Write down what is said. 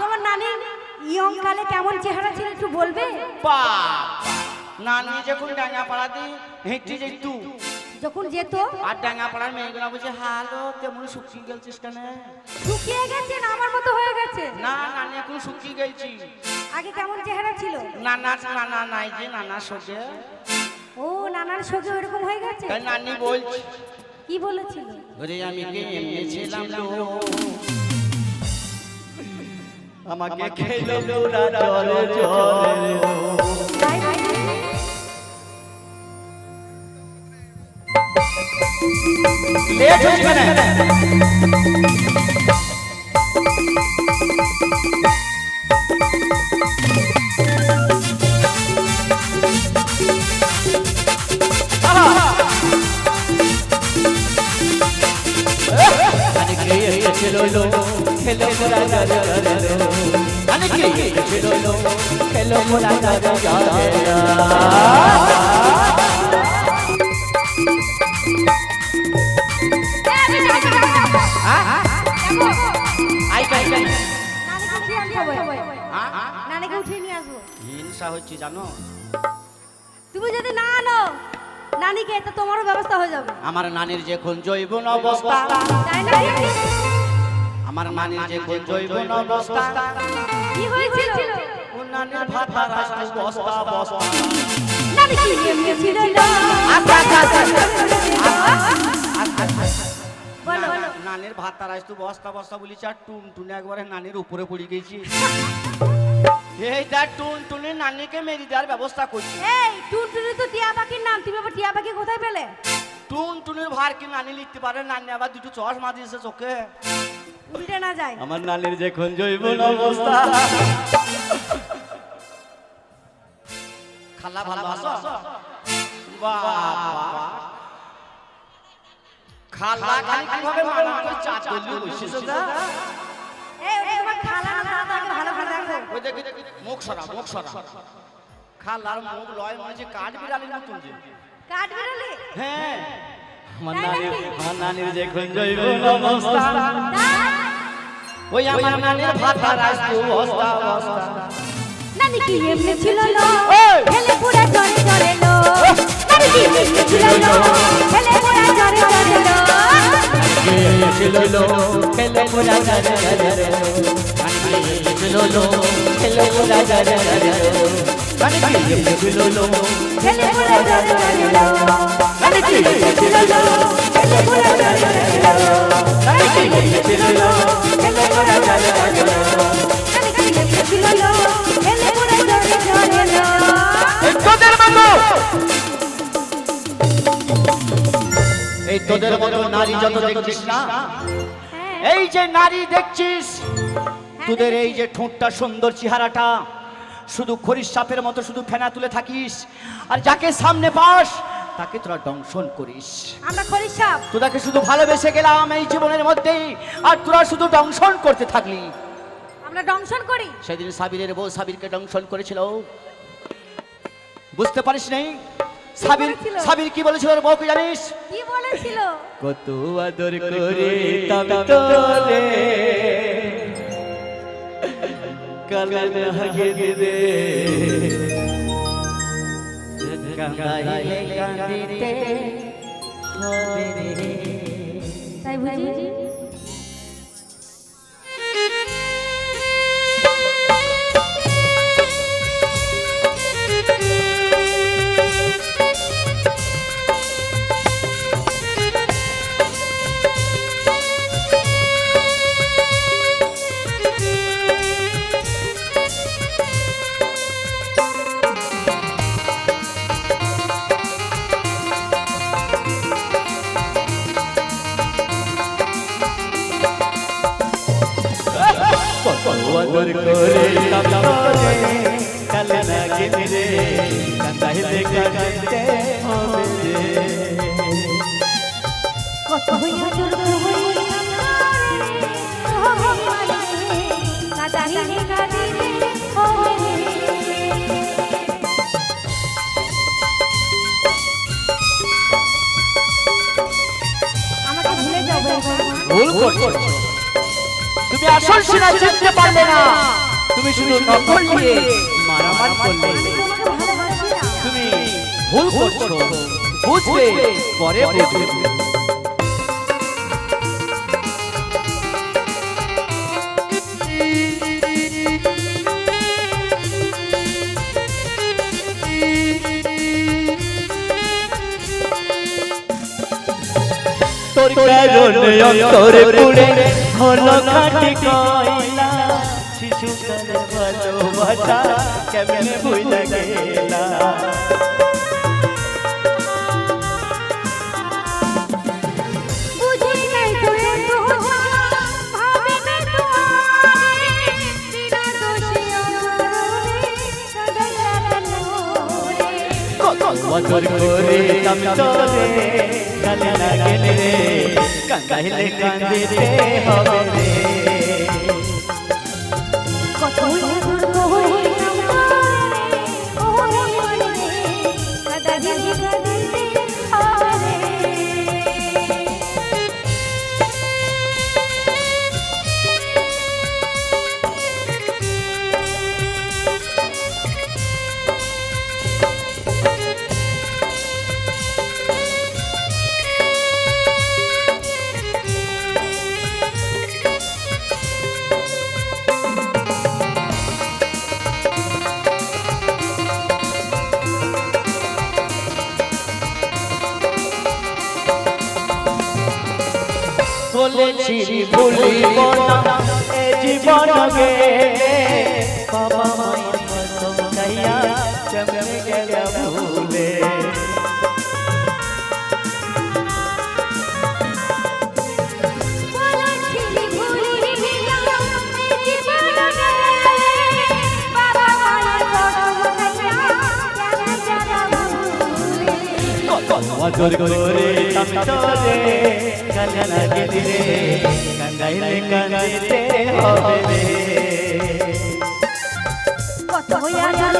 তোমার নানি ইয়ং কালে কেমন চেহারা ছিল একটু বলবে? নানি যখন ডাঙ্গা পাড়াতে হেঁটে যেত, যখন যেত আর ডাঙ্গা পাড়ার মেয়েগুলো বলছে হ্যালো তেমন শুকিয়ে গেছিস কেন? শুকিয়ে গেছে না আমার মতো হয়ে গেছে? না নানি এখন শুকিয়ে গেছি। আগে কেমন চেহারা ছিল? নানা নাই যে নানা সোজে। ও নানার সঙ্গে ওরকম হয়ে গেছে? নানি বলছি কি বলেছিল? ওরে আমি কেমনে ছিলাম লো, আমাকে খেলো লোরা জলে জলে। তাই বলি? লেট হচ্ছে কেন? খেলো লো খেলো মোরা জারে জারে, অনেকে খেলো লো খেলো মোরা জারে জারে। নানিকে উঠিয়ে নিয়ে আসবো। হিংসা হচ্ছে জানো? তুমি যদি না আনো নানিকে তো তোমারও ব্যবস্থা হয়ে যাবে। আমার নানির যে কোন জৈবন অবস্থা, তাই না? আমার নানির যে কোন জৈবন অবস্থা, কি হয়েছিল? ও নানির ভাতা রাস্তা বস্তা বস্তা। নানি কি এমনি ছিল না? বলো নানির ভাতা রাস্তা বস্তা বস্তা বলি চার টুন টুনে একবারে নানির উপরে পড়ে গেছি। এইটা টুন টুনি নানিকে মেরে দেওয়ার ব্যবস্থা করছি। এই টুনটুনি তো টিয়া পাখির নাম, তুমি আবার টিয়া পাখি কোথায় পেলে? টুন টুনির ভার কি নানি লিখতে পারে? নানি আবার দুটো চশমা দিয়েছে চোখে। উল্টে না যায়। আমার নানির যে কোন জৈবন অবস্থা। খালা ভালো আছো? বাবা খালা খালি কিভাবে মানা করে চা তৈরি বসেছো দা? এই ওটা তোমার খালা না, তাকে ভালো করে দেখো। ওই দেখি মুখ সরা মুখ সরা। খালার মুখ লয় মনে হচ্ছে কাঠ বিড়ালির মতন যে। কাঠ বিড়ালি? হ্যাঁ আমার নানির যে কোন জৈবন অবস্থা, ওই আমার নানির ভাতা রাস্তা বস্তা বস্তা। নানি কি এমনি ছিল লো, হেলে পুরা জরে জরে লো। নানি কি এমনি ছিল লো, হেলে পুরা জরে জরে লো। ছিল লো খেলে পুরা জারে জারে, ছিল লো খেলে পুরা জারে জারে, ছিল লো হেলে পুরা জরে জরে লো। নানি কি এমনি ছিল লো, হেলে পুরা জরে জরে লো। নানি কি এমনি ছিল লো, হেলে পুরা জরে জরে লো। নানি কি এমনি ছিল লো, হেলে পুরা জরে জরে লো। এই তোদের মতো নারী যত দেখছিস না, এই যে নারী দেখছিস, তোদের এই যে ঠোঁটটা সুন্দর চেহারাটা, শুধু খরিস সাপের মতো শুধু ফেনা তুলে থাকিস, আর যাকে সামনে পাস তাকে তোরা দংশন করিস। আমরা খরিস সাপ। তোদেরকে শুধু ভালোবেসে গেলাম এই জীবনের মধ্যেই, আর তোরা শুধু দংশন করতে থাকলি। আমরা দংশন করি। সেদিন সাবিরের বউ সাবিরকে দংশন করেছিল, বুঝতে পারিস নাই? সাবির কি বলেছিল ওর বউকে জানিস? কি বলেছিল? কত আদর করে তবে তোরে কালে হাগে দে, কাঁদাইলে কাঁদিতে হবে রে। তাই বুঝি? আদর করে তবে কালে লাগে রে, কাঁদাইলে কাঁদিতে হবে রে। কত হইয়া জোর হইয়া কাঁদাইলে কাঁদিতে হবে রে। আমাকে ভুলে যাও। ভুল করছো, তুমি আসল সিনা চিনতে পারলে না, তুমি শুধু নকল নিয়ে মারামারি করলে। তোমাকে ভালোবাসি না। তুমি ভুল করছো, বুঝবে পরে বুঝবে। তোর কারণে অন্তরে পুড়ে হলো খাঁটি কয়লা, শিশুকালে ভালোবাসা কেমনে ভুইলা গেলা। বুঝি নাই তোরে দোহা, ভাবি নাই তোমারে, বিনা দোষে আমারে কাঁদাইলা রে। কত বছর করে আমি তোরে কালে লাগেলে রে, কাঁদাইলে কাঁদিতে হবে রে। কত আদর কইলাম তোরে, ওরে মনে কাঁদাইলি কাঁদিতে হবে রে। বলেছি ভুলিব না এ জীবন গে, বাবা মায়ের কসম খাইয়া কেমনে গেলা ভুলে। বলেছিলি ভুলিবি না এই জীবন গেলে, বাবা মায়ের কসম খাইয়া কেমনে গেলা ভুলে। কত বছর করে আমি তোরে কালে লাগেলি রে, কাঁদাইলে কাঁদিতে হবে রে। কত আদর